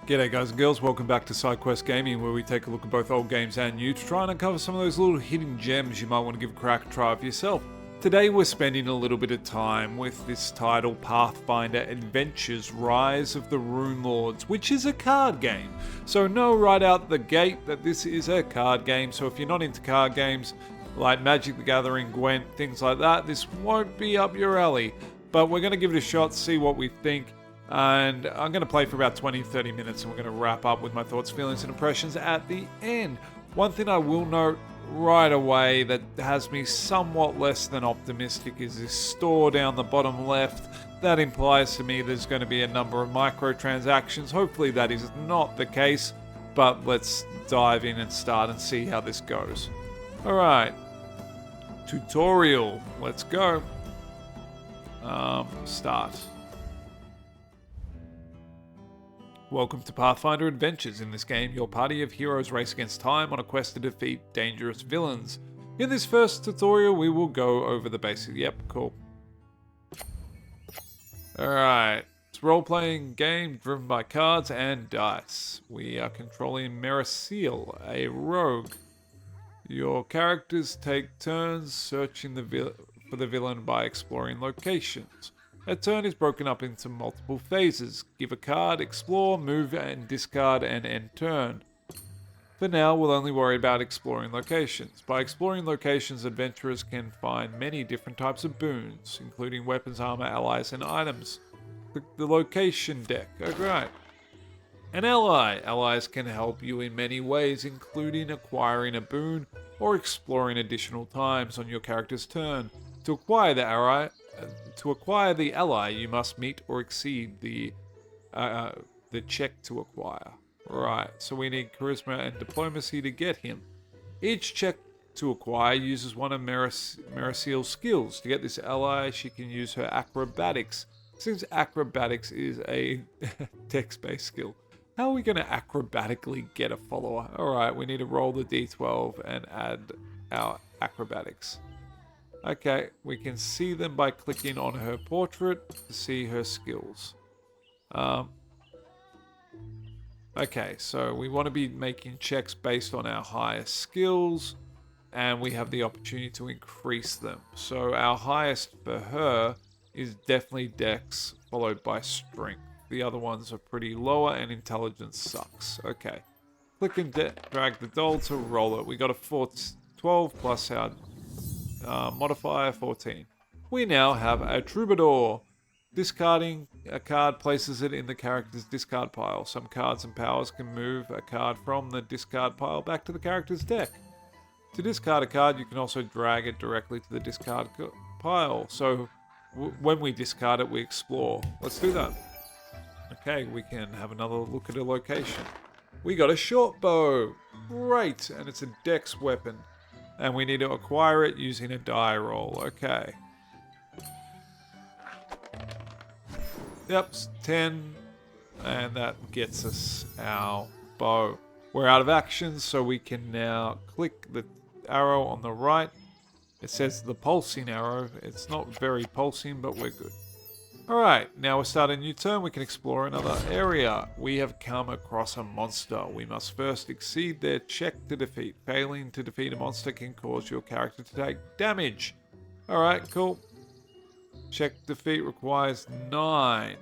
G'day guys and girls, welcome back to Sidequest Gaming, where we take a look at both old games and new to try and uncover some of those little hidden gems you might want to give a crack and try for yourself. Today we're spending a little bit of time with this title, Pathfinder Adventures Rise of the Rune Lords, which is a card game. So know right out the gate that this is a card game, so if you're not into card games like Magic the Gathering, Gwent, things like that, this won't be up your alley. But we're going to give it a shot, see what we think. And I'm going to play for about 20-30 minutes and we're going to wrap up with my thoughts, feelings and impressions at the end. One thing I will note right away that has me somewhat less than optimistic is this store down the bottom left. That implies to me there's going to be a number of microtransactions. Hopefully that is not the case, but let's dive in and start and see how this goes. Alright, tutorial, let's go. Start. Welcome to Pathfinder Adventures. In this game, your party of heroes race against time on a quest to defeat dangerous villains. In this first tutorial, we will go over the basics. Yep, cool. Alright, it's a role-playing game driven by cards and dice. We are controlling Merisiel, a rogue. Your characters take turns searching for the villain by exploring locations. A turn is broken up into multiple phases. Give a card, explore, move and discard, and end turn. For now, we'll only worry about exploring locations. By exploring locations, adventurers can find many different types of boons, including weapons, armor, allies, and items. Click the location deck. Alright. An ally. Allies can help you in many ways, including acquiring a boon or exploring additional times on your character's turn. To acquire the ally, you must meet or exceed the check to acquire. Right, so we need charisma and diplomacy to get him. Each check to acquire uses one of Merisiel's skills. To get this ally, she can use her acrobatics. Since acrobatics is a text-based skill, how are we going to acrobatically get a follower? Alright, we need to roll the d12 and add our acrobatics. Okay, we can see them by clicking on her portrait to see her skills. Okay, so we want to be making checks based on our highest skills, and we have the opportunity to increase them. So our highest for her is definitely Dex, followed by Strength. The other ones are pretty lower, and Intelligence sucks. Okay, click and drag the doll to roll it. We got a 12 plus our modifier 14. We now have a troubadour. Discarding a card places it in the character's discard pile. Some cards and powers can move a card from the discard pile back to the character's deck. To discard a card, you can also drag it directly to the discard pile. So when we discard it, we explore. Let's do that. Okay, we can have another look at a location. We got a short bow. Great, and it's a dex weapon. And we need to acquire it using a die roll. Okay. Yep, 10. And that gets us our bow. We're out of actions, so we can now click the arrow on the right. It says the pulsing arrow. It's not very pulsing, but we're good. Alright, now we're starting a new turn. We can explore another area. We have come across a monster. We must first exceed their check to defeat. Failing to defeat a monster can cause your character to take damage. Alright, cool. Check defeat requires 9.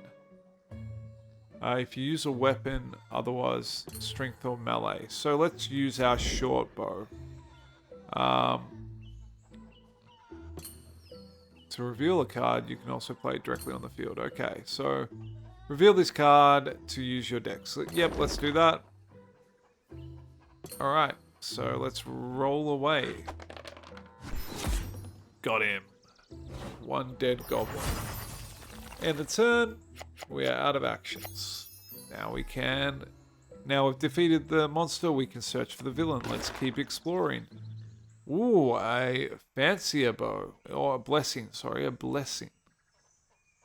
If you use a weapon, otherwise strength or melee. So let's use our short bow. To reveal a card, you can also play it directly on the field. Okay, so reveal this card to use your deck. So, yep, let's do that. Alright, so let's roll away. Got him. One dead goblin. End the turn. We are out of actions. Now we've defeated the monster, we can search for the villain. Let's keep exploring. Ooh, a fancier bow. Or a blessing, sorry, a blessing.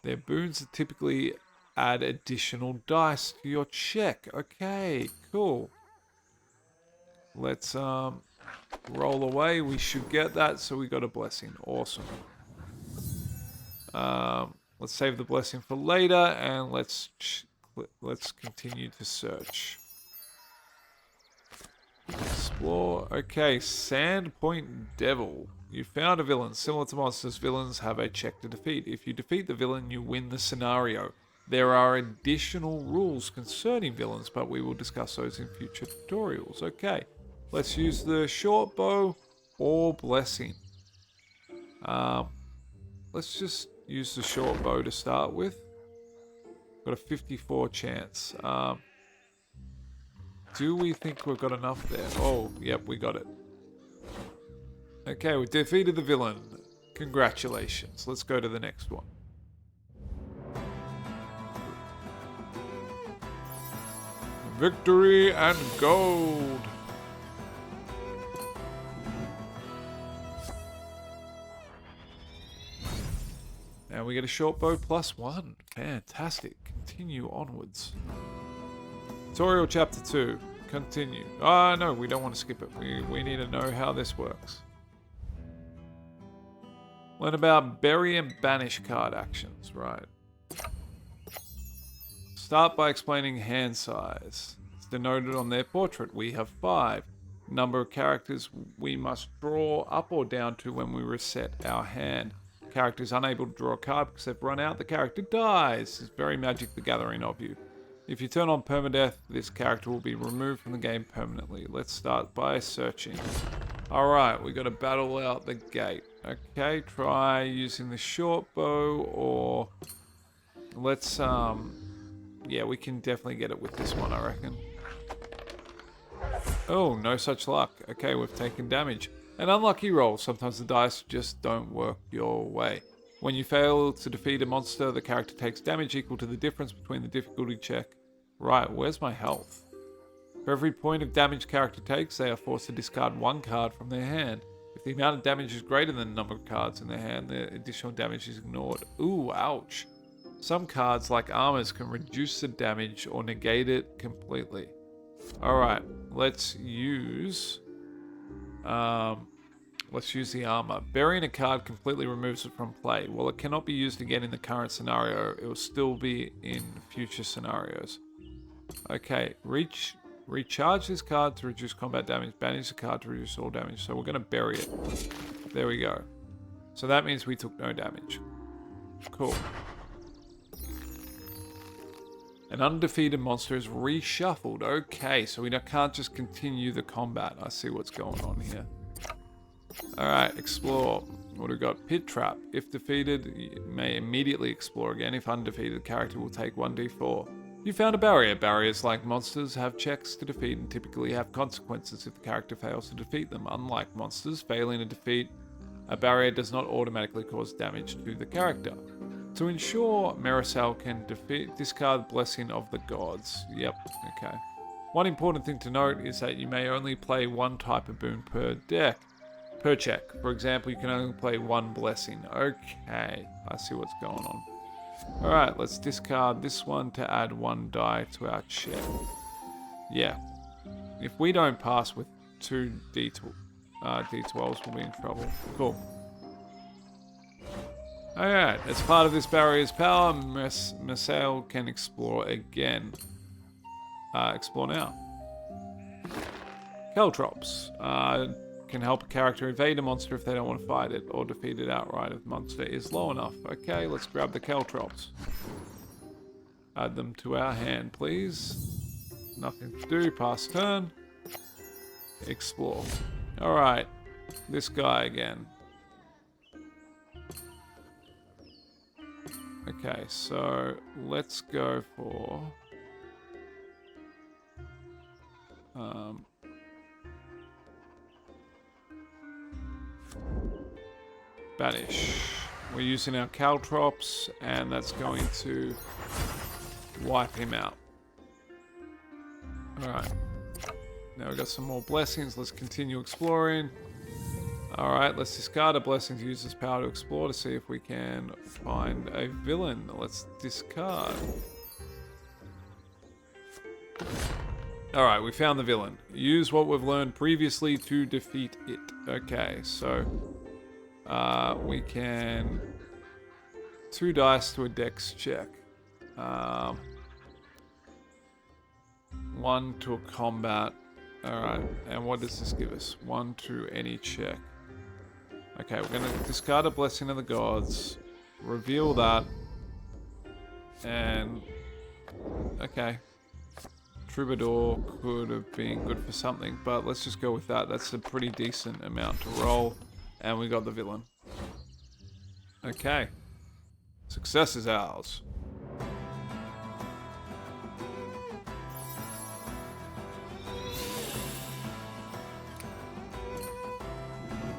Their boons typically add additional dice to your check. Okay, cool. Let's roll away. We should get that, so we got a blessing. Awesome. Let's save the blessing for later, and let's let's continue to search. Explore. Okay, Sandpoint Devil. You found a villain. Similar to monsters, villains have a check to defeat. If you defeat the villain, you win the scenario. There are additional rules concerning villains, but we will discuss those in future tutorials. Okay, let's use the short bow or blessing. Let's just use the short bow to start with. Got a 54 chance. Do we think we've got enough there? Oh, yep, we got it. Okay, we defeated the villain. Congratulations. Let's go to the next one. Victory and gold. Now we get a short bow +1. Fantastic. Continue onwards. Tutorial Chapter 2. Continue. Ah, no, we don't want to skip it. We need to know how this works. Learn about bury and banish card actions. Right. Start by explaining hand size. It's denoted on their portrait. We have 5. Number of characters we must draw up or down to when we reset our hand. Character is unable to draw a card because they've run out. The character dies. It's very Magic the Gathering of you. If you turn on permadeath, this character will be removed from the game permanently. Let's start by searching. Alright, we got to battle out the gate. Okay, try using the short bow or... Let's, yeah, we can definitely get it with this one, I reckon. Oh, no such luck. Okay, we've taken damage. An unlucky roll. Sometimes the dice just don't work your way. When you fail to defeat a monster, the character takes damage equal to the difference between the difficulty check. Right, where's my health? For every point of damage character takes, they are forced to discard 1 card from their hand. If the amount of damage is greater than the number of cards in their hand, the additional damage is ignored. Ooh, ouch. Some cards, like armors, can reduce the damage or negate it completely. Alright, let's use the armor. Burying a card completely removes it from play. While it cannot be used again in the current scenario, it will still be in future scenarios. Okay, recharge this card to reduce combat damage. Banish the card to reduce all damage. So we're going to bury it. There we go. So that means we took no damage. Cool. An undefeated monster is reshuffled. Okay, so we can't just continue the combat. I see what's going on here. Alright, explore. What do we got? Pit Trap. If defeated, you may immediately explore again. If undefeated, the character will take 1d4. You found a barrier. Barriers, like monsters, have checks to defeat and typically have consequences if the character fails to defeat them. Unlike monsters, failing to defeat a barrier does not automatically cause damage to the character. To ensure Marisol can discard Blessing of the Gods. Yep, okay. One important thing to note is that you may only play 1 type of boon per deck. Per check. For example, you can only play 1 blessing. Okay, I see what's going on. Alright, let's discard this one to add 1 die to our check. Yeah. If we don't pass with 2 D12s, we'll be in trouble. Cool. Alright, as part of this barrier's power, Marisol can explore again. Explore now. Caltrops. Can help a character evade a monster if they don't want to fight it, or defeat it outright if the monster is low enough. Okay, let's grab the Caltrops. Add them to our hand, please. Nothing to do, pass turn. Explore. Alright, this guy again. Okay, so let's go for... Banish. We're using our Caltrops, and that's going to wipe him out. Alright. Now we've got some more blessings. Let's continue exploring. Alright, let's discard a blessing to use this power to explore to see if we can find a villain. Let's discard. Alright, we found the villain. Use what we've learned previously to defeat it. Okay, so... we can 2 dice to a dex check. 1 to a combat. Alright, and what does this give us? 1 to any check. Okay, we're going to discard a Blessing of the Gods, reveal that, and... Okay. Troubadour could have been good for something, but let's just go with that. That's a pretty decent amount to roll, and we got the villain. Okay. Success is ours.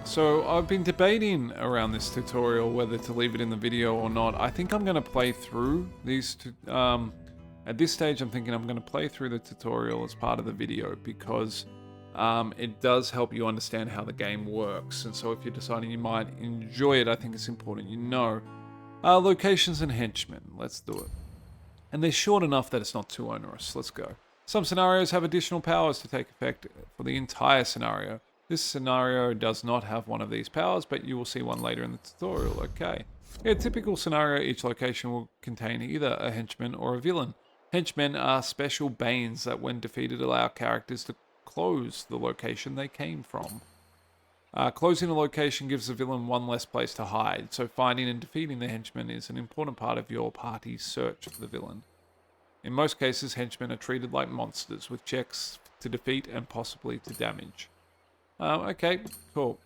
So I've been debating around this tutorial whether to leave it in the video or not. I think I'm going to play through these at this stage I'm thinking I'm going to play through the tutorial as part of the video because it does help you understand how the game works. And so if you're deciding you might enjoy it, I think it's important you know. Locations and henchmen. Let's do it. And they're short enough that it's not too onerous. Let's go. Some scenarios have additional powers to take effect for the entire scenario. This scenario does not have one of these powers, but you will see one later in the tutorial. Okay. In a typical scenario, each location will contain either a henchman or a villain. Henchmen are special banes that when defeated allow characters to close the location they came from. Closing a location gives the villain one less place to hide, so finding and defeating the henchman is an important part of your party's search for the villain. In most cases, henchmen are treated like monsters, with checks to defeat and possibly to damage. Okay, cool.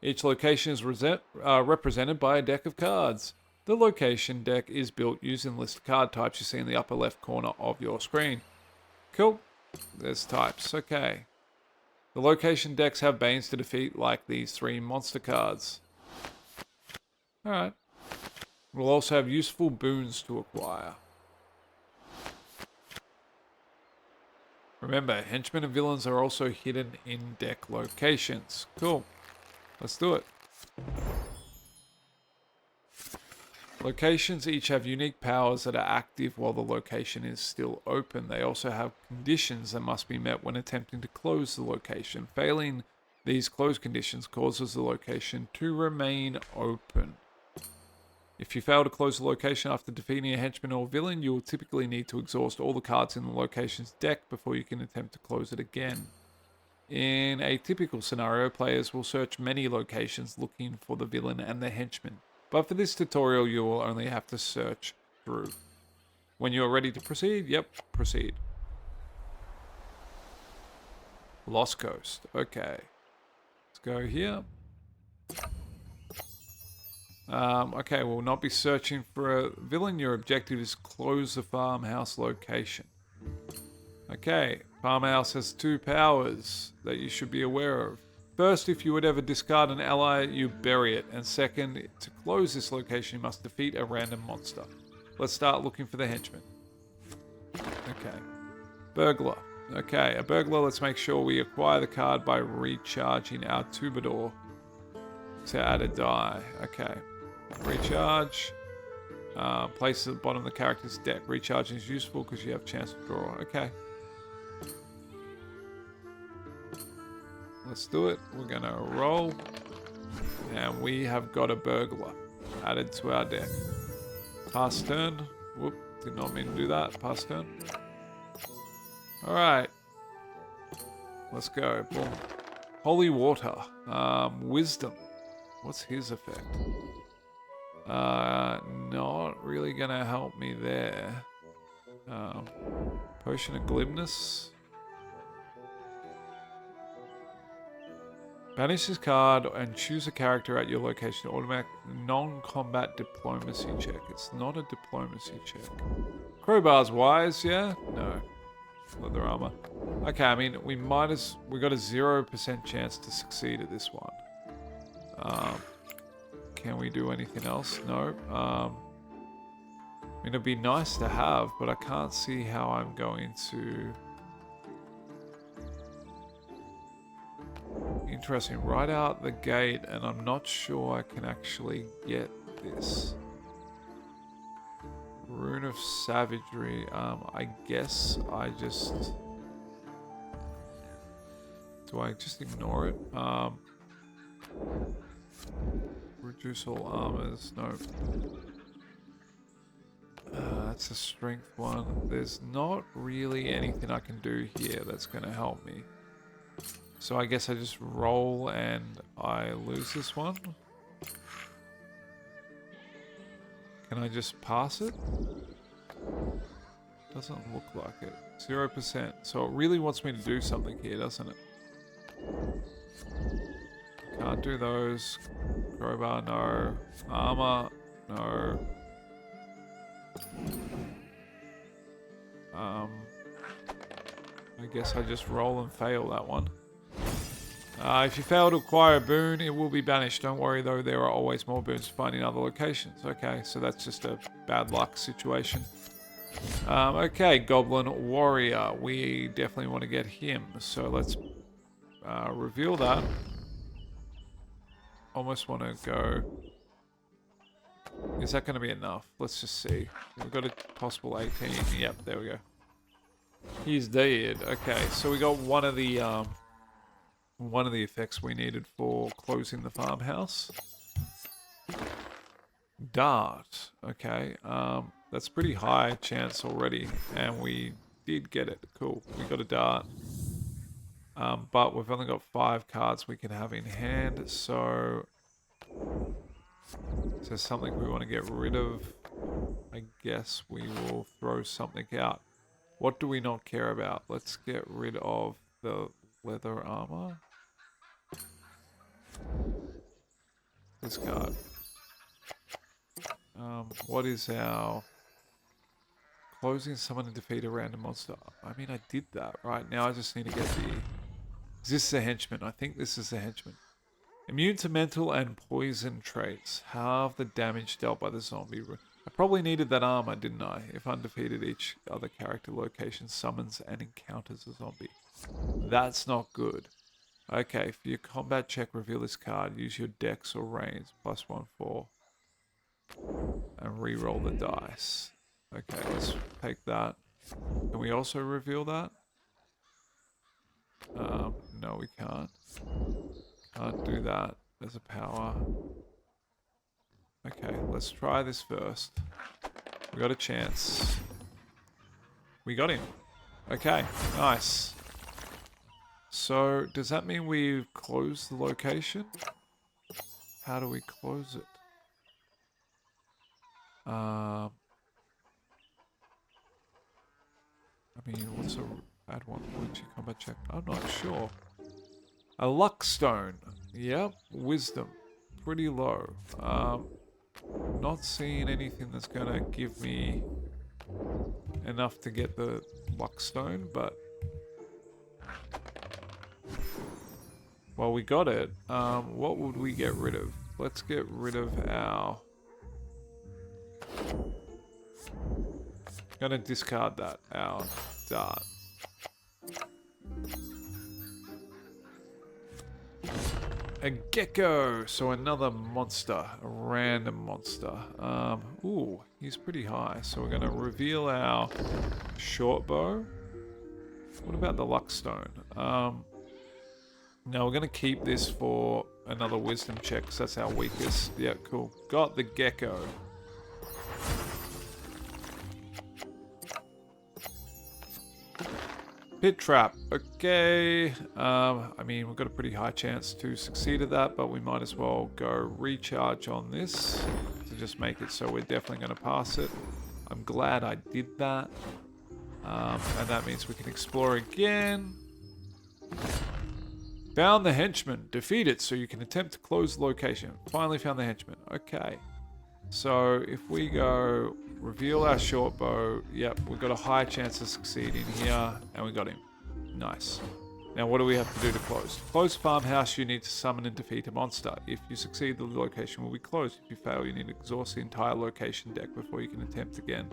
Each location is represented by a deck of cards. The location deck is built using the list of card types you see in the upper left corner of your screen. Cool. There's types. Okay. The location decks have banes to defeat like these 3 monster cards. Alright. We'll also have useful boons to acquire. Remember, henchmen and villains are also hidden in deck locations. Cool. Let's do it. Locations each have unique powers that are active while the location is still open. They also have conditions that must be met when attempting to close the location. Failing these close conditions causes the location to remain open. If you fail to close the location after defeating a henchman or villain, you will typically need to exhaust all the cards in the location's deck before you can attempt to close it again. In a typical scenario, players will search many locations looking for the villain and the henchman. But for this tutorial, you will only have to search through. When you are ready to proceed, yep, proceed. Lost Coast. Okay. Let's go here. Okay, we'll not be searching for a villain. Your objective is close the farmhouse location. Okay, farmhouse has 2 powers that you should be aware of. First, if you would ever discard an ally, you bury it. And second, to close this location, you must defeat a random monster. Let's start looking for the henchman. Okay. Burglar. Okay, a burglar, let's make sure we acquire the card by recharging our troubadour to add a die. Okay. Recharge. Place at the bottom of the character's deck. Recharging is useful because you have a chance to draw. Okay. Let's do it. We're going to roll. And we have got a burglar added to our deck. Pass turn. Whoop. Did not mean to do that. Pass turn. Alright. Let's go. Boom. Holy water. Wisdom. What's his effect? Not really gonna help me there. Potion of glibness. Banish this card and choose a character at your location. Automatic non-combat diplomacy check. It's not a diplomacy check. Crowbar's wise, yeah? No. Leather armor. Okay, I mean, we got a 0% chance to succeed at this one. Can we do anything else? No. I mean, it'd be nice to have, but I can't see how I'm going to... Interesting. Right out the gate, and I'm not sure I can actually get this. Rune of Savagery. I guess I just... Do I just ignore it? Reduce all armors. No. That's a strength one. There's not really anything I can do here that's going to help me. So I guess I just roll and I lose this one. Can I just pass it? Doesn't look like it. 0%. So it really wants me to do something here, doesn't it? Can't do those. Crowbar, no. Armor, no. I guess I just roll and fail that one. If you fail to acquire a boon, it will be banished. Don't worry though, there are always more boons to find in other locations. Okay, so that's just a bad luck situation. Okay, Goblin Warrior. We definitely want to get him. So let's reveal that. Almost want to go... Is that going to be enough? Let's just see. We've got a possible 18. Yep, there we go. He's dead. Okay, so we got one of the effects we needed for closing the farmhouse. Dart. Okay, that's pretty high chance already, and we did get it. Cool. We got a dart. But we've only got 5 cards we can have in hand, so... Is there something we want to get rid of? I guess we will throw something out. What do we not care about? Let's get rid of the leather armor. This card. What is our... Closing summon and defeat a random monster. I mean, I did that. Right, now I just need to get the... Is this the henchman? I think this is the henchman. Immune to mental and poison traits. Halve the damage dealt by the zombie. I probably needed that armor, didn't I? If undefeated, each other character location summons and encounters a zombie. That's not good. Okay, for your combat check, reveal this card. Use your dex or range. +1/4. And re-roll the dice. Okay, let's take that. Can we also reveal that? No, we can't. Can't do that. There's a power. Okay, let's try this first. We got a chance. We got him. Okay, nice. So, does that mean we've closed the location? How do we close it? I mean, what's a... Add 1 point to your combat check. I'm not sure. A luck stone. Yep. Wisdom. Pretty low. Not seeing anything that's going to give me enough to get the luck stone, but... Well, we got it. What would we get rid of? Let's get rid of our... Gonna discard that. Our dart. A gecko, so another monster, a random monster. Ooh, he's pretty high, so we're gonna reveal our short bow. What about the luck stone? Now we're gonna keep this for another wisdom check, because that's our weakest. Yeah, cool. Got the gecko. Pit trap. Okay. I mean, we've got a pretty high chance to succeed at that, but we might as well go recharge on this to just make it so we're definitely going to pass it. I'm glad I did that. And that means we can explore again. Found the henchman. Defeat it so you can attempt to close the location. Finally found the henchman. Okay. So if we go reveal our short bow, yep, we've got a high chance of succeeding here, and we got him. Nice. Now what do we have to do to close? To close farmhouse, you need to summon and defeat a monster. If you succeed, the location will be closed. If you fail, you need to exhaust the entire location deck before you can attempt again.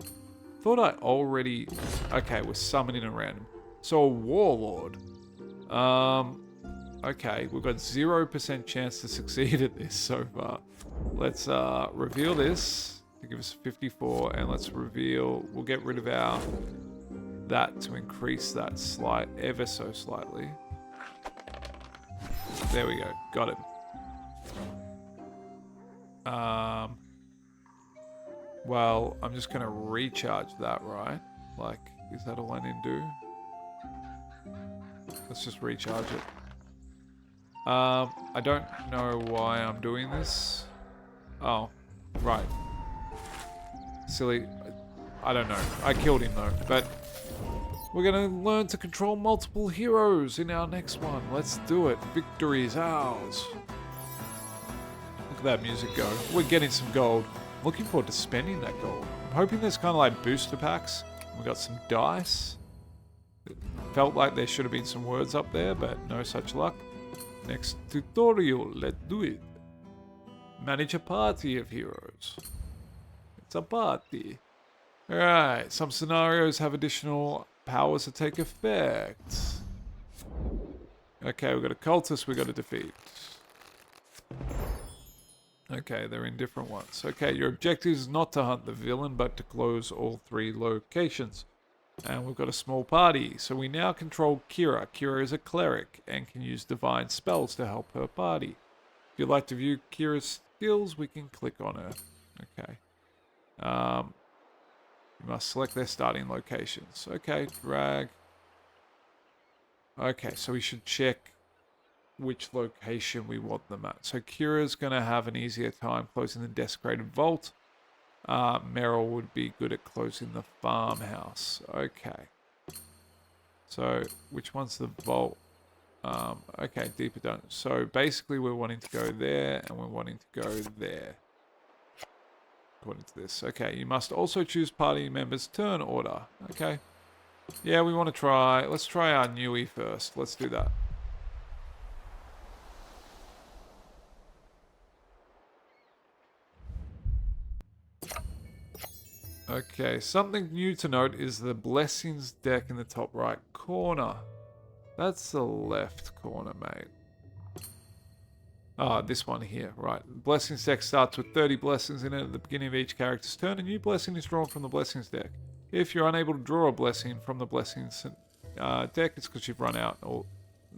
Thought I already... Okay, we're summoning a random. So a warlord. Okay, we've got 0% chance to succeed at this so far. Let's reveal this to give us 54, and let's reveal... We'll get rid of our... that to increase that ever so slightly. There we go, got it. Well, I'm just going to recharge that, right? Like, is that all I need to do? Let's just recharge it. I don't know why I'm doing this. Oh, right. Silly. I don't know. I killed him though, but we're gonna learn to control multiple heroes in our next one. Let's do it. Victory is ours. Look at that music go. We're getting some gold. Looking forward to spending that gold. I'm hoping there's kind of like booster packs. We got some dice. It felt like there should have been some words up there, but no such luck. Next tutorial, let's do it. Manage a party of heroes. It's a party. Alright, some scenarios have additional powers to take effect. Okay, we've got a cultist we got to defeat. Okay, they're in different ones. Okay, your objective is not to hunt the villain, but to close all 3 locations. And we've got a small party, so we now control Kira. Kira is a cleric and can use divine spells to help her party. If you'd like to view Kira's skills, we can click on her. Okay. You must select their starting locations. Okay, drag. Okay, so we should check which location we want them at. So Kira's going to have an easier time closing the desecrated vault. Meryl would be good at closing the farmhouse. Okay. So, which one's the vault? Okay, deeper dungeon. So basically we're wanting to go there and we're wanting to go there. According to this. Okay, you must also choose party members' turn order. Okay. Yeah, we want to try... Let's try our newie first. Let's do that. Okay, something new to note is the blessings deck in the top right corner. That's the left corner, mate. Ah, this one here, right. The blessings deck starts with 30 blessings in it at the beginning of each character's turn. A new blessing is drawn from the blessings deck. If you're unable to draw a blessing from the blessings deck, it's because you've run out. Or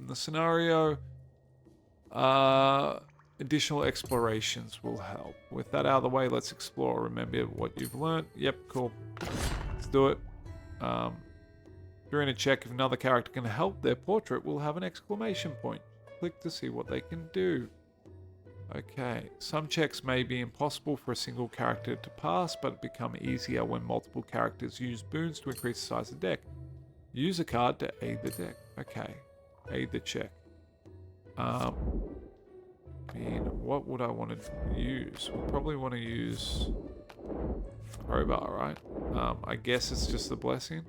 in the scenario, additional explorations will help. With that out of the way, let's explore. Remember what you've learned. Yep, cool. Let's do it. During a check, if another character can help, their portrait will have an exclamation point. Click to see what they can do. Okay, some checks may be impossible for a single character to pass, but become easier when multiple characters use boons to increase the size of the deck. Use a card to aid the deck. Okay, aid the check. What would I want to use? We probably want to use crowbar, right? I guess it's just the blessing.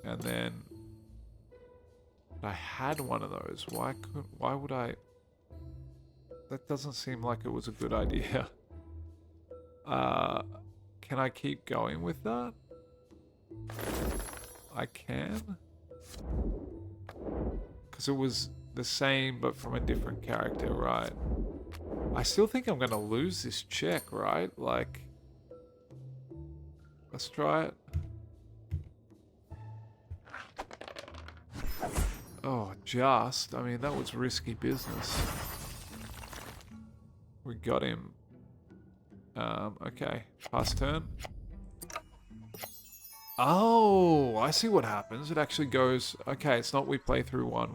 And then I had one of those. Why would I? That doesn't seem like it was a good idea. Can I keep going with that? I can. Because it was the same but from a different character, right? I still think I'm gonna lose this check, right? Like, let's try it. Oh, just. I mean, that was risky business. We got him. Okay. Pass turn. Oh, I see what happens. It actually goes... Okay, it's not we play through one.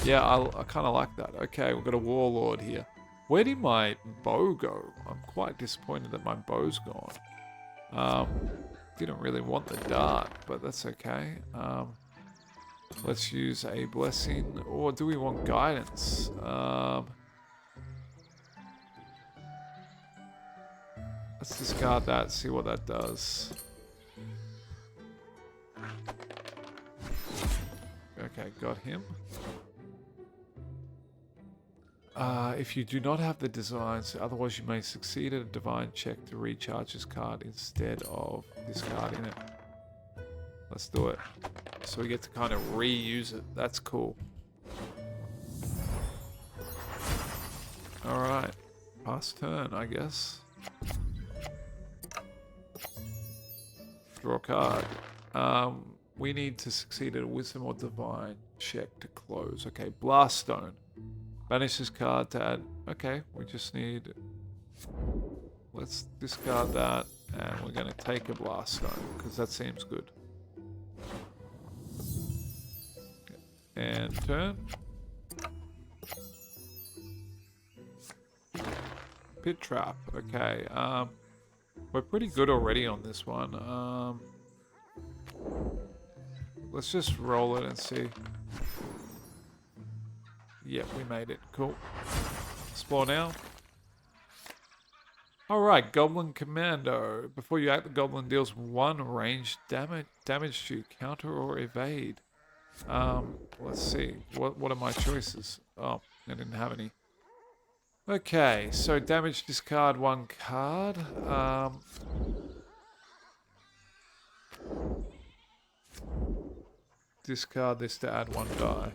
Yeah, I kind of like that. Okay, we've got a warlord here. Where did my bow go? I'm quite disappointed that my bow's gone. Didn't really want the dart, but that's okay. Let's use a blessing. Or do we want guidance? Let's discard that, see what that does. Okay, got him. If you do not have the designs, otherwise you may succeed at a divine check to recharge this card instead of discarding it. Let's do it. So we get to kind of reuse it. That's cool. Alright. Pass turn, I guess. Draw a card. We need to succeed at a wisdom or divine check to close. Okay, blast stone. Banish this card to add... Okay, we just need... let's discard that, and we're going to take a blast stone because that seems good. And turn. Pit trap. Okay. We're pretty good already on this one. Let's just roll it and see. Yep, we made it. Cool. Explore now. Alright, Goblin Commando. Before you act, the Goblin deals 1 ranged damage to counter or evade. Let's see. What are my choices? Oh, I didn't have any. Okay, so damage, discard 1 card. Discard this to add 1 die.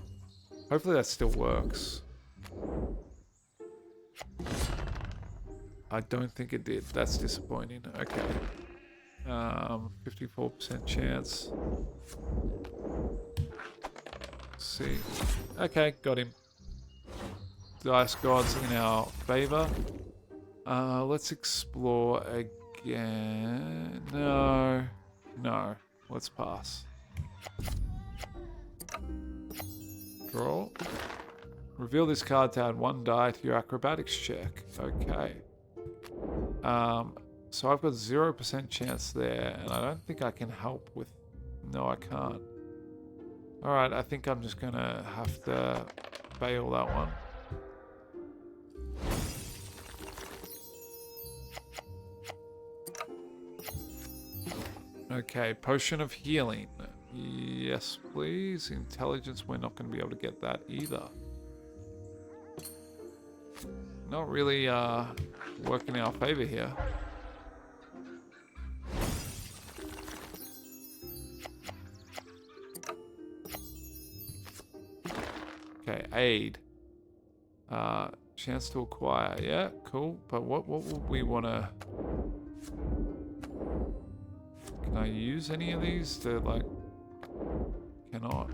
Hopefully that still works. I don't think it did. That's disappointing. Okay. 54% chance. Let's see. Okay, got him. Dice gods in our favor. Let's explore again. No. Let's pass. Draw. Reveal this card to add 1 die to your acrobatics check. Okay. So I've got 0% chance there, and I don't think I can help with... No, I can't. Alright, I think I'm just gonna have to bail that one. Okay, potion of healing. Yes, please. Intelligence, we're not going to be able to get that either. Not really working in our favor here. Okay, aid. Chance to acquire. Yeah, cool. But what would we want to... Can I use any of these to, like... Cannot.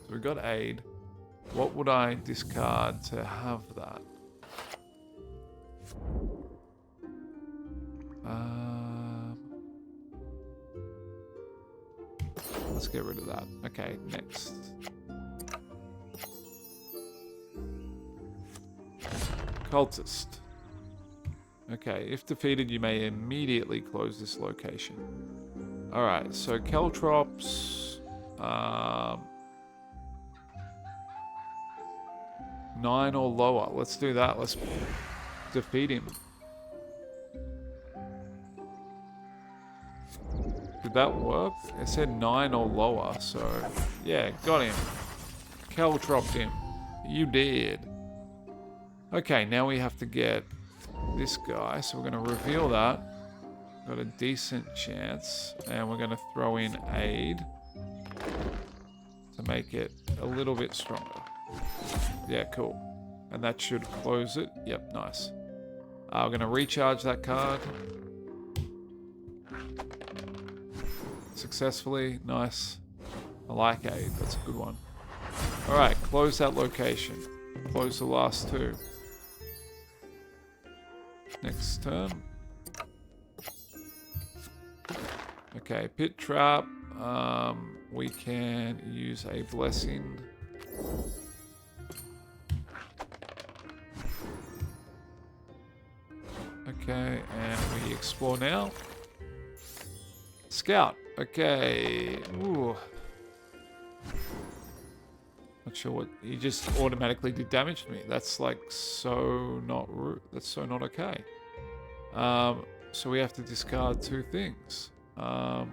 So we got aid. What would I discard to have that? Let's get rid of that. Okay, next. Cultist. Okay, if defeated, you may immediately close this location. Alright, so Caltrops... 9 or lower. Let's do that. Let's defeat him. Did that work? It said 9 or lower, so... Yeah, got him. Caltropped him. You did. Okay, now we have to get this guy, so we're going to reveal that. Got a decent chance, and we're going to throw in aid to make it a little bit stronger. Yeah, cool. And that should close it. Yep, nice. We're going to recharge that card. Successfully. Nice. I like aid. That's a good one. Alright, close that location. Close the last 2. Next turn. Okay, pit trap. We can use a blessing. Okay, and we explore now. Scout. Okay. Ooh. Not sure what... He just automatically did damage to me. That's like so not... That's so not okay. So we have to discard 2 things. I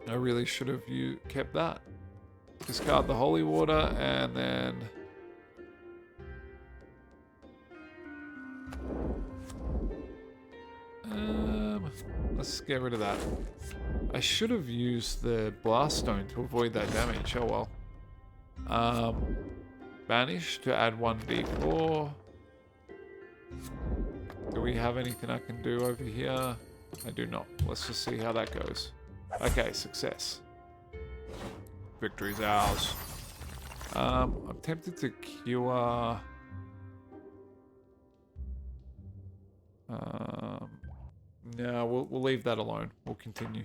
really should have kept that. Discard the holy water and then... Let's get rid of that. I should have used the blast stone to avoid that damage. Oh well. Banish to add 1d4. Do we have anything I can do over here? I do not. Let's just see how that goes. Okay, success. Victory's ours. I'm tempted to cure... No, we'll leave that alone. We'll continue.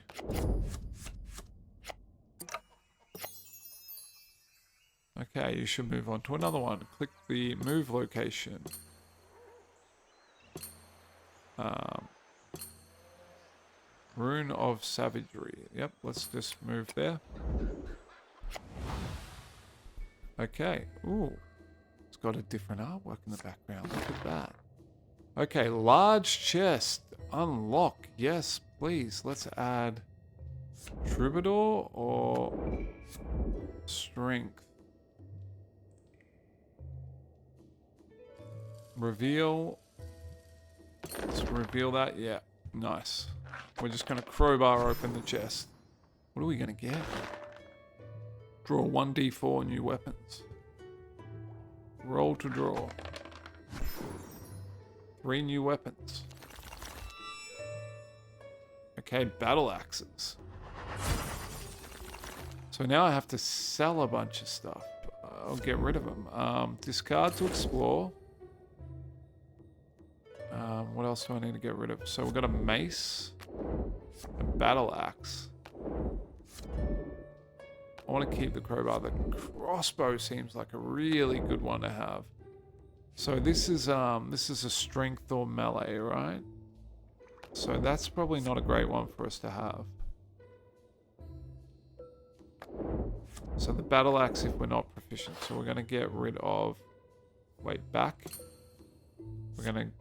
Okay, you should move on to another one. Click the move location. Rune of Savagery. Yep, let's just move there. Okay. Ooh. It's got a different artwork in the background. Look at that. Okay, large chest. Unlock. Yes, please. Let's add Troubadour or Strength. Reveal. Let's reveal that. Yeah, nice. We're just going to crowbar open the chest. What are we going to get? Draw 1d4 new weapons. Roll to draw. 3 new weapons. Okay, battle axes. So now I have to sell a bunch of stuff. I'll get rid of them. Discard to explore. What else do I need to get rid of? So we've got a mace. A battle axe. I want to keep the crowbar. The crossbow seems like a really good one to have. So this is a strength or melee, right? So that's probably not a great one for us to have. So the battle axe if we're not proficient. So we're going to get rid of... Wait, back. We're going to...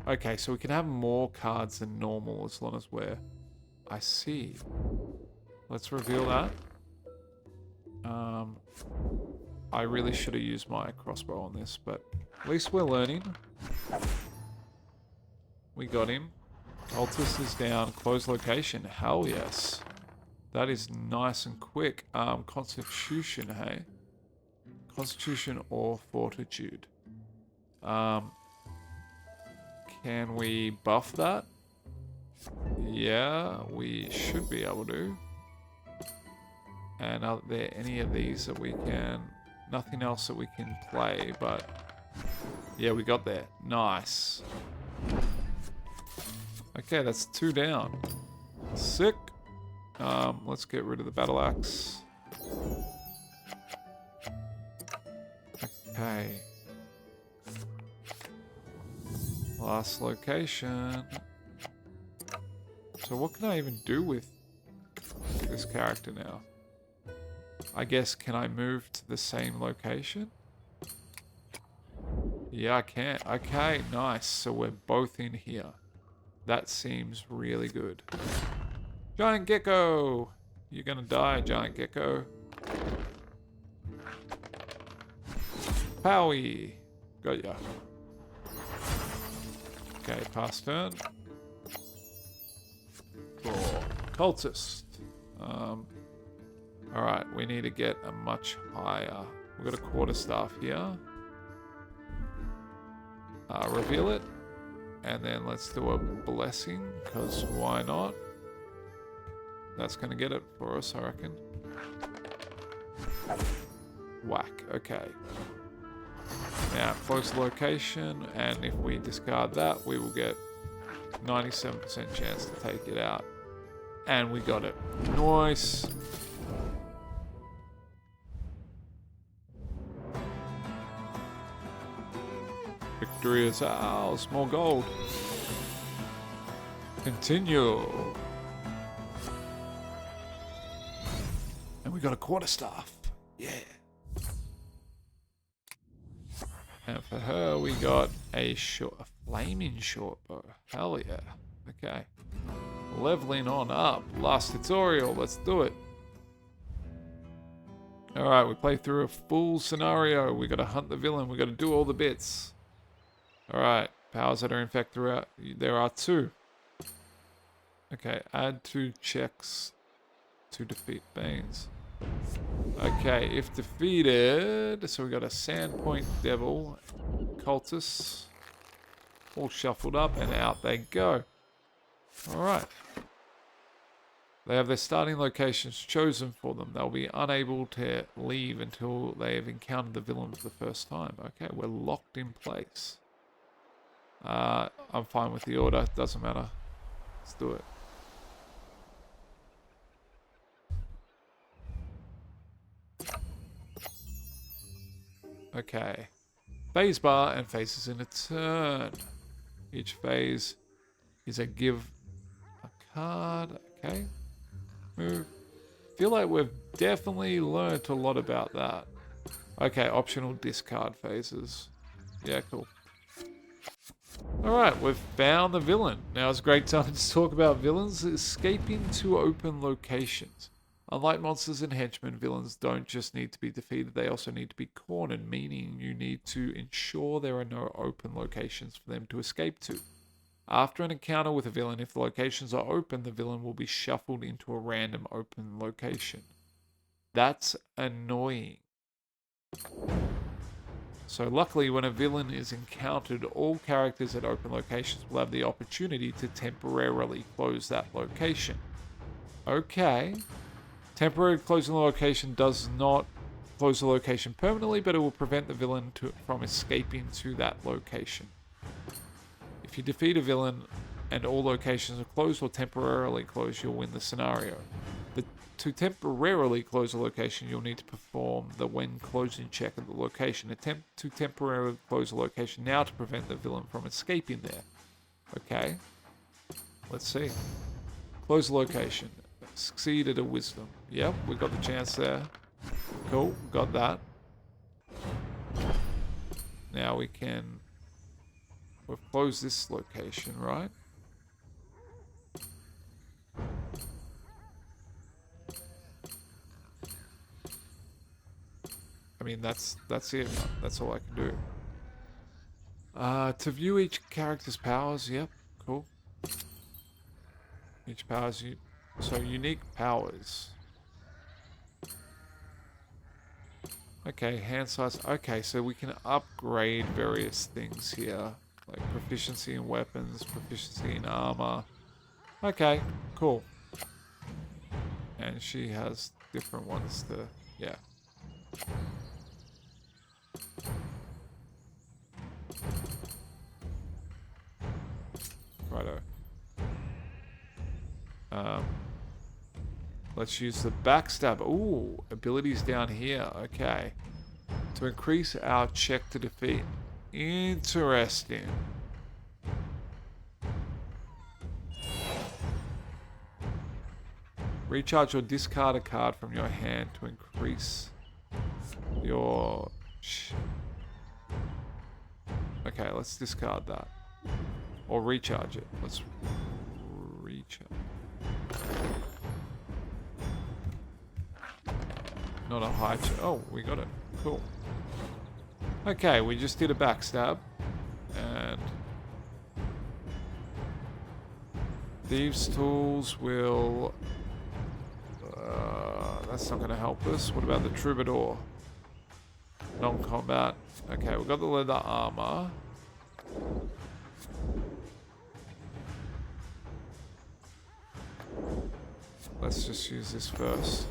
Okay, so we can have more cards than normal as long as we're... I see. Let's reveal that. I really should have used my crossbow on this, but at least we're learning. We got him. Cultist is down. Close location. Hell yes. That is nice and quick. Constitution, hey? Constitution or Fortitude. Can we buff that? Yeah, we should be able to. And are there any of these that we can... Nothing else that we can play, but... Yeah, we got there. Nice. Okay, that's 2 down. Sick. Let's get rid of the battle axe. Okay. Last location. So what can I even do with this character now? I guess, can I move to the same location? Yeah, I can. Okay, nice. So we're both in here. That seems really good. Giant gecko! You're gonna die, giant gecko. Powie! Got ya. Okay, pass turn. For cultist. Alright, we need to get a much higher. We've got a quarterstaff here. Reveal it. And then let's do a blessing, because why not? That's going to get it for us, I reckon. Whack, okay. Now, close location, and if we discard that, we will get 97% chance to take it out. And we got it. Nice. Victory is ours. More gold. Continue. And we got a quarterstaff. Yeah. And for her, we got a flaming short bow. Hell yeah. Okay. Leveling on up. Last tutorial. Let's do it. Alright, we play through a full scenario. We gotta hunt the villain. We gotta do all the bits. Alright. Powers that are in fact throughout. There are 2. Okay, add 2 checks to defeat Banes. Okay, if defeated, so we got a Sandpoint Devil, Cultists, all shuffled up, and out they go. Alright. They have their starting locations chosen for them. They'll be unable to leave until they have encountered the villain for the first time. Okay, we're locked in place. I'm fine with the order. Doesn't matter. Let's do it. Okay. Phase bar and phases in a turn. Each phase is a give a card. Okay. Move. Feel like we've definitely learnt a lot about that. Okay, optional discard phases. Yeah, cool. Alright, we've found the villain. Now it's a great time to talk about villains escaping to open locations. Unlike monsters and henchmen, villains don't just need to be defeated, they also need to be cornered, meaning you need to ensure there are no open locations for them to escape to. After an encounter with a villain, if the locations are open, the villain will be shuffled into a random open location. That's annoying. So luckily, when a villain is encountered, all characters at open locations will have the opportunity to temporarily close that location. Okay. Temporary closing the location does not close the location permanently, but it will prevent the villain from escaping to that location. If you defeat a villain and all locations are closed or temporarily closed, you'll win the scenario. To temporarily close a location, you'll need to perform the when closing check at the location. Attempt to temporarily close a location now to prevent the villain from escaping there. Okay. Let's see. Close the location. Succeed at a wisdom. Yep, we got the chance there. Cool, got that. Now we can... We've closed this location, right? I mean, that's it. That's all I can do. To view each character's powers, yep, cool. Each powers, so unique powers. Okay, hand size. Okay, so we can upgrade various things here. Like proficiency in weapons, proficiency in armor. Okay, cool. And she has different ones to, yeah. Righto. Let's use the backstab. Ooh, abilities down here. Okay. To increase our check to defeat. Interesting. Recharge or discard a card from your hand to increase your... Okay, let's discard that. Or recharge it. Let's recharge. Not a high check. Oh, we got it. Cool. Okay, we just did a backstab. And... Thieves' Tools will... that's not going to help us. What about the Troubadour? Non-combat. Okay, we've got the leather armor. Let's just use this first.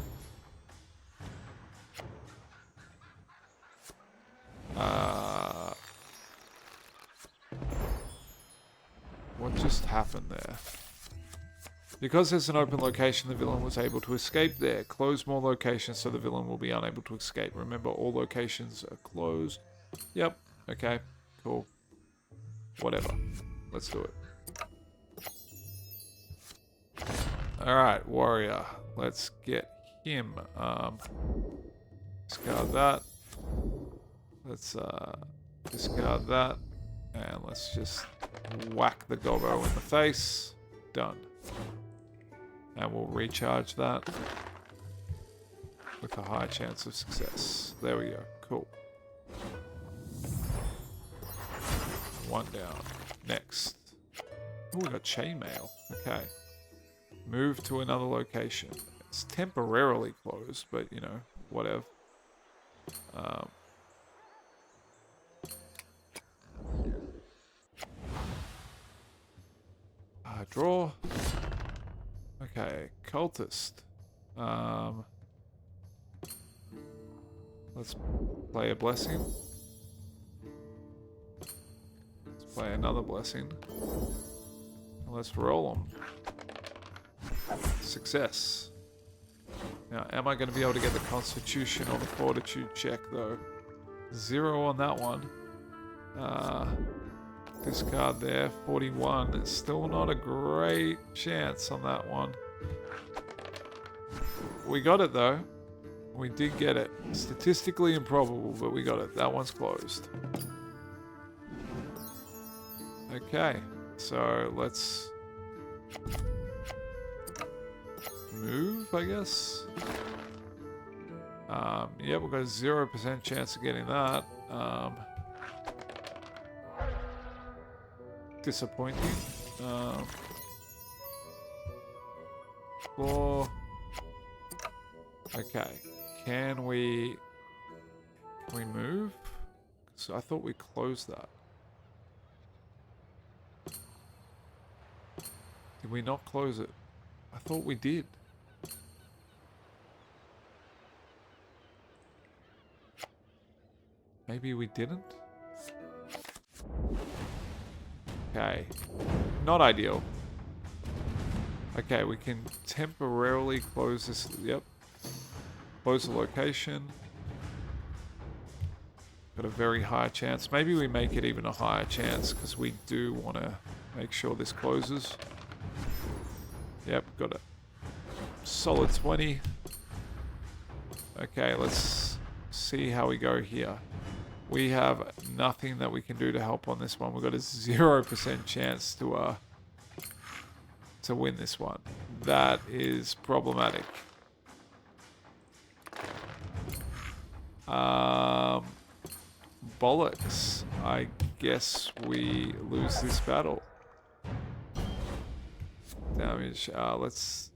What just happened there? Because there's an open location, the villain was able to escape there. Close more locations so the villain will be unable to escape. Remember, all locations are closed. Yep. Okay. Cool. Whatever. Let's do it. Alright, warrior. Let's get him. Discard that. Let's discard that. And let's just whack the gobbo in the face. Done. And we'll recharge that with a high chance of success. There we go. Cool. One down. Next. Oh, we got chainmail. Okay. Move to another location. It's temporarily closed, but you know, whatever. Draw. Okay, cultist. Let's play a blessing. Let's play another blessing. Let's roll them. Success. Now, am I going to be able to get the Constitution or the Fortitude check, though? 0 on that one. Discard there. 41. It's still not a great chance on that one. We got it, though. We did get it. Statistically improbable, but we got it. That one's closed. Okay, so let's move, I guess. Yeah, we've got a 0% chance of getting that. Disappointing. Floor. Okay. Can we move? So I thought we closed that. Did we not close it? I thought we did. Maybe we didn't? Okay. Not ideal. Okay, we can temporarily close this. Yep. Close the location. Got a very high chance. Maybe we make it even a higher chance because we do want to make sure this closes. Yep, got it. Solid 20. Okay, let's see how we go here. We have nothing that we can do to help on this one. We've got a 0% chance to win this one. That is problematic. Bollocks. I guess we lose this battle. Damage. Let's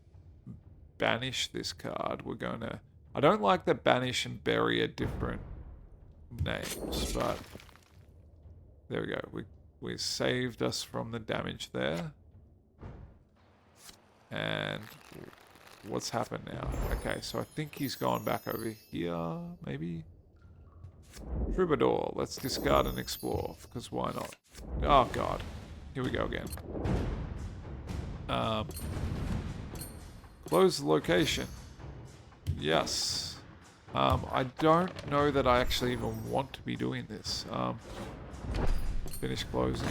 banish this card. We're going to... I don't like that banish and bury are different names, but there we go. We saved us from the damage there. And what's happened now? Okay, so I think he's gone back over here, maybe? Troubadour. Let's discard and explore, because why not? Oh, God. Here we go again. Close the location. Yes. I don't know that I actually even want to be doing this. Finish closing.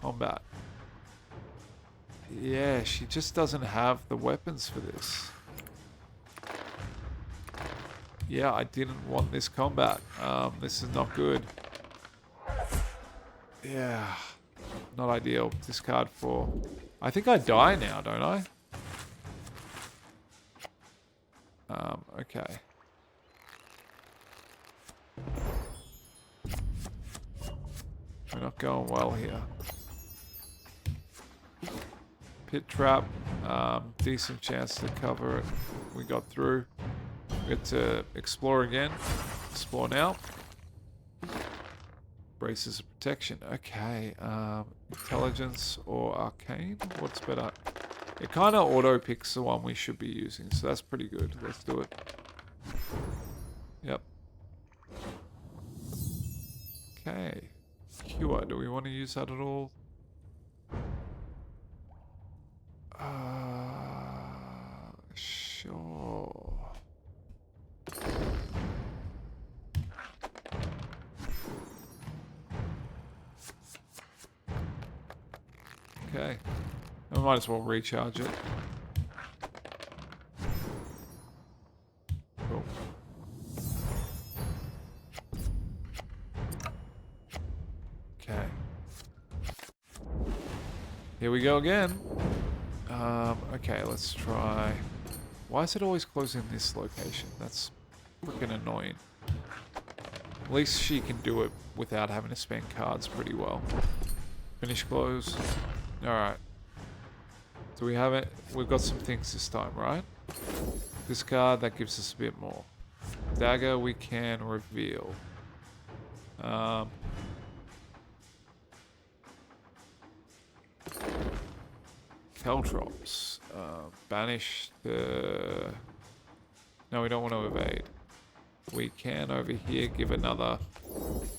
Combat. Yeah, she just doesn't have the weapons for this. Yeah, I didn't want this combat. This is not good. Yeah. Not ideal. Discard 4. I think I die now, don't I? Okay. We're not going well here. Pit trap. Decent chance to cover it. We got through. We get to explore again. Explore now. Braces of protection. Okay. Intelligence or arcane? What's better? It kind of auto picks the one we should be using, so that's pretty good. Let's do it. Yep. Okay. Cure. Do we want to use that at all? Sure. Okay. I might as well recharge it. Cool. Okay. Here we go again. Okay, let's try... Why is it always closing this location? That's freaking annoying. At least she can do it without having to spend cards pretty well. Finish close. Alright. So we have it. We've got some things this time, right? This card, that gives us a bit more. Dagger we can reveal. Caltrops. Banish the... No, we don't want to evade. we can over here give another.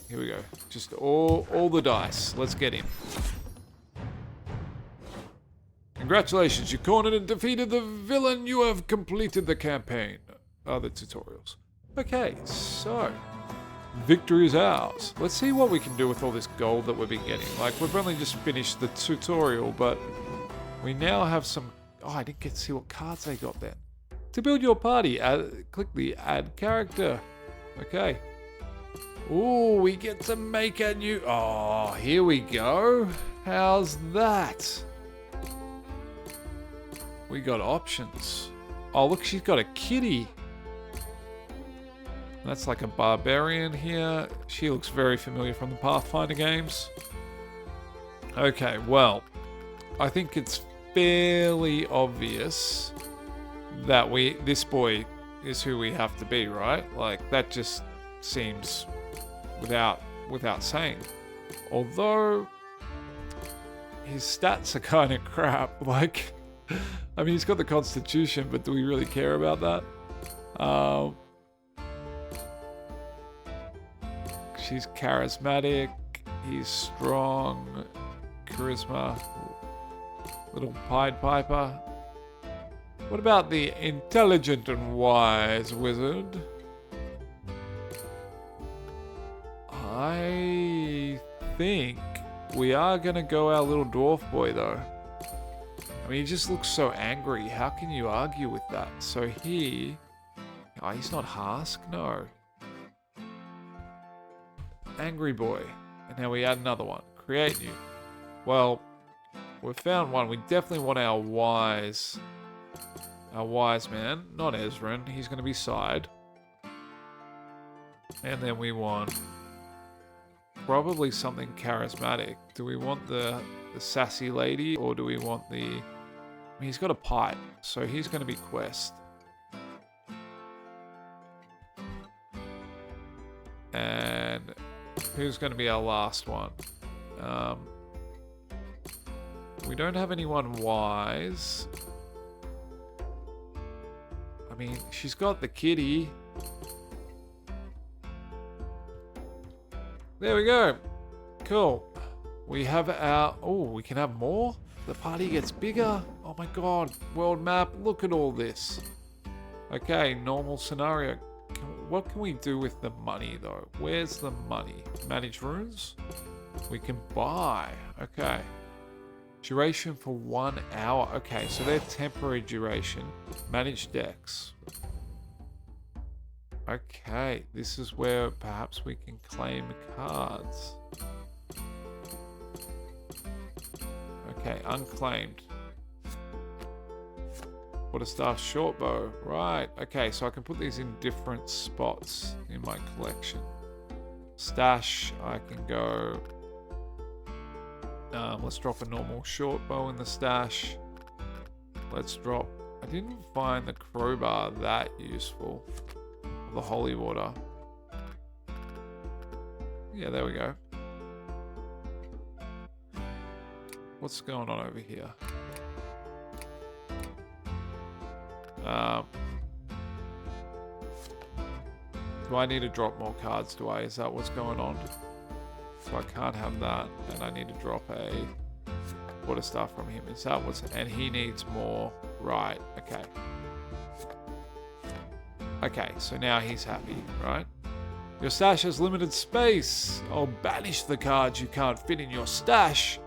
Here we go. Just all the dice. Let's get in. Congratulations, you cornered and defeated the villain. You have completed the campaign. Other tutorials. Okay, so victory is ours. Let's see what we can do with all this gold that we've been getting. Like, we've only just finished the tutorial, but we now have some. Oh, I didn't get to see what cards they got then. To build your party, click the add character. Okay. Ooh, we get to make a new. Oh, here we go. How's that? We got options. Oh, look, she's got a kitty. That's like a barbarian here. She looks very familiar from the Pathfinder games. Okay, well, I think it's fairly obvious that this boy is who we have to be, right? Like, that just seems without saying. Although his stats are kind of crap. Like, I mean, he's got the Constitution, but do we really care about that? She's charismatic. He's strong. Charisma. Little Pied Piper. What about the intelligent and wise wizard? I think we are going to go our little dwarf boy, though. I mean, he just looks so angry. How can you argue with that? So he... Oh, he's not Hask? No. Angry boy. And now we add another one. Create new. Well, we've found one. We definitely want our wise man. Not Ezrin. He's going to be Side. And then we want probably something charismatic. Do we want the sassy lady, or do we want the... I mean, he's got a pipe, so he's going to be Quest. And who's going to be our last one? We don't have anyone wise. I mean, she's got the kitty. There we go. Cool. We have our... Oh, we can have more? The party gets bigger? Oh my god. World map. Look at all this. Okay, normal scenario. What can we do with the money, though? Where's the money? Manage runes? We can buy. Okay. Duration for 1 hour. Okay, so they're temporary duration. Manage decks. Okay, this is where perhaps we can claim cards. Okay, unclaimed. Quarterstaff shortbow. Right, okay, so I can put these in different spots in my collection. Stash, I can go... let's drop a normal shortbow in the stash. Let's drop... I didn't find the crowbar that useful. The holy water. Yeah, there we go. What's going on over here? Do I need to drop more cards? Do I? Is that what's going on? So I can't have that, and I need to drop a quarterstaff from him. Is that what's... And he needs more. Right, okay. Okay, so now he's happy, right? Your stash has limited space. I'll banish the cards you can't fit in your stash.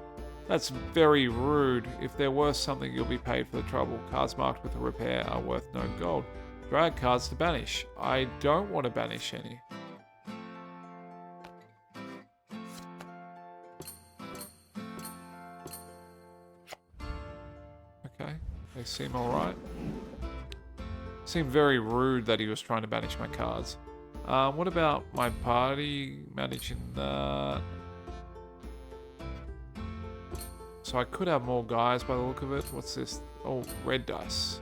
That's very rude. If they're worth something, you'll be paid for the trouble. Cards marked with a repair are worth no gold. Drag cards to banish. I don't want to banish any. Okay, they seem alright. Seemed very rude that he was trying to banish my cards. What about my party? Managing that. So I could have more guys by the look of it. What's this? Oh, red dice.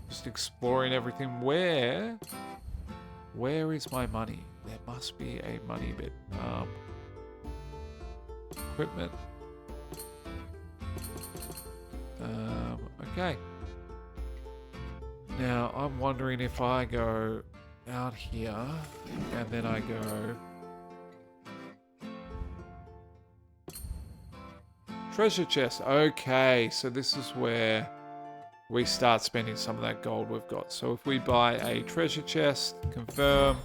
Just exploring everything. Where is my money? There must be a money bit. Equipment. Now, I'm wondering if I go out here, and then I go... Treasure chest. Okay, so this is where we start spending some of that gold we've got. So if we buy a treasure chest, confirm.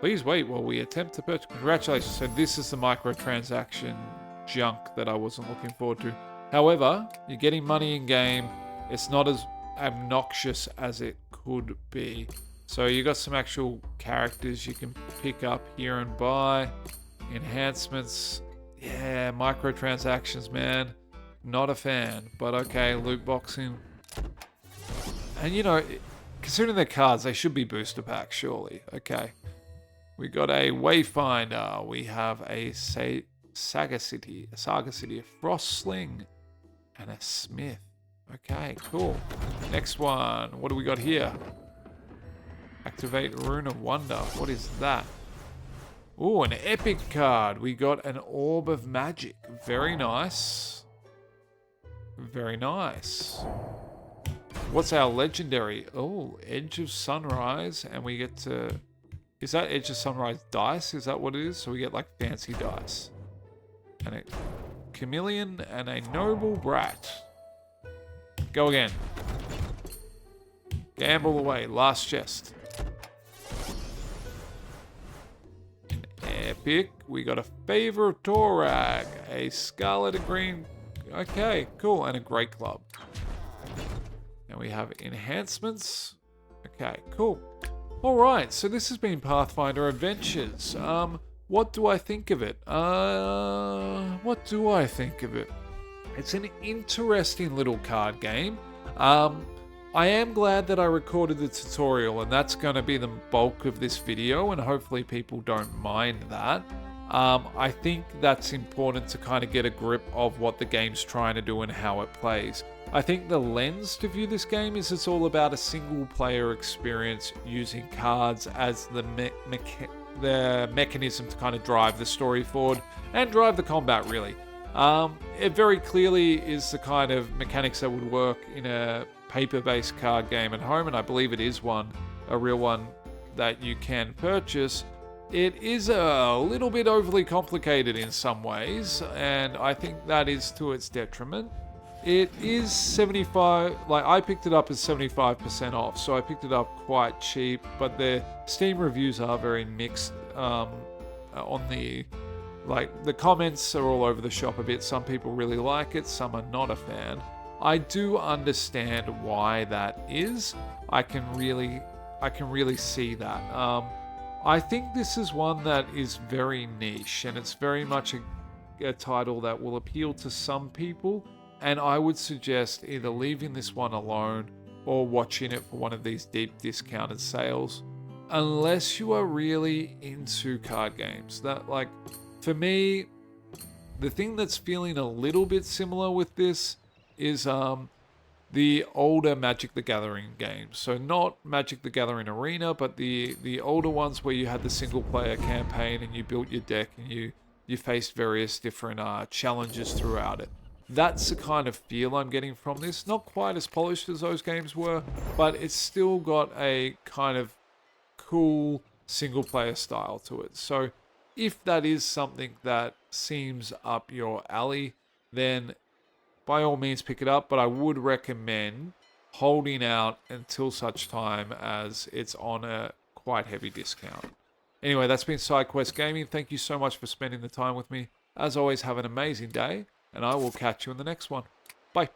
Please wait while we attempt to purchase. Congratulations. So this is the microtransaction junk that I wasn't looking forward to. However, you're getting money in game. It's not as obnoxious as it could be. So you got some actual characters you can pick up here and buy. Enhancements. Yeah, microtransactions, man. Not a fan. But okay, loot boxing. And you know, considering their cards, they should be booster packs, surely. Okay. We got a Wayfinder. We have a Saga City, a Frost Sling, and a Smith. Okay, cool. Next one. What do we got here? Activate Rune of Wonder. What is that? Ooh, an epic card. We got an Orb of Magic. Very nice. Very nice. What's our legendary? Oh, Edge of Sunrise. And we get to... Is that Edge of Sunrise dice? Is that what it is? So we get like fancy dice. And a Chameleon and a Noble Brat. Go again. Gamble away. Last chest. An epic. We got a Favor of Torag. A Scarlet and Green. Okay, cool. And a Great Club. And we have enhancements. Okay, cool. Alright, so this has been Pathfinder Adventures. What do I think of it? It's an interesting little card game. I am glad that I recorded the tutorial, and that's going to be the bulk of this video, and hopefully people don't mind that. I think that's important to kind of get a grip of what the game's trying to do and how it plays. I think the lens to view this game is it's all about a single player experience using cards as the mechanism to kind of drive the story forward and drive the combat, really. It very clearly is the kind of mechanics that would work in a paper-based card game at home, and I believe it is one, a real one that you can purchase. It is a little bit overly complicated in some ways, and I think that is to its detriment. It is 75, like I picked it up as 75% off, so I picked it up quite cheap, but the Steam reviews are very mixed on the, like the comments are all over the shop a bit. Some people really like it, some are not a fan. I do understand why that is. I can really see that. I think this is one that is very niche, and it's very much a title that will appeal to some people. And I would suggest either leaving this one alone or watching it for one of these deep discounted sales. Unless you are really into card games. That, like, for me, the thing that's feeling a little bit similar with this is the older Magic the Gathering games. So not Magic the Gathering Arena, but the older ones where you had the single player campaign and you built your deck and you faced various different challenges throughout it. That's the kind of feel I'm getting from this. Not quite as polished as those games were, but it's still got a kind of cool single player style to it. So if that is something that seems up your alley, then by all means pick it up, but I would recommend holding out until such time as it's on a quite heavy discount. Anyway, that's been Sidequest Gaming. Thank you so much for spending the time with me. As always, have an amazing day, and I will catch you in the next one. Bye.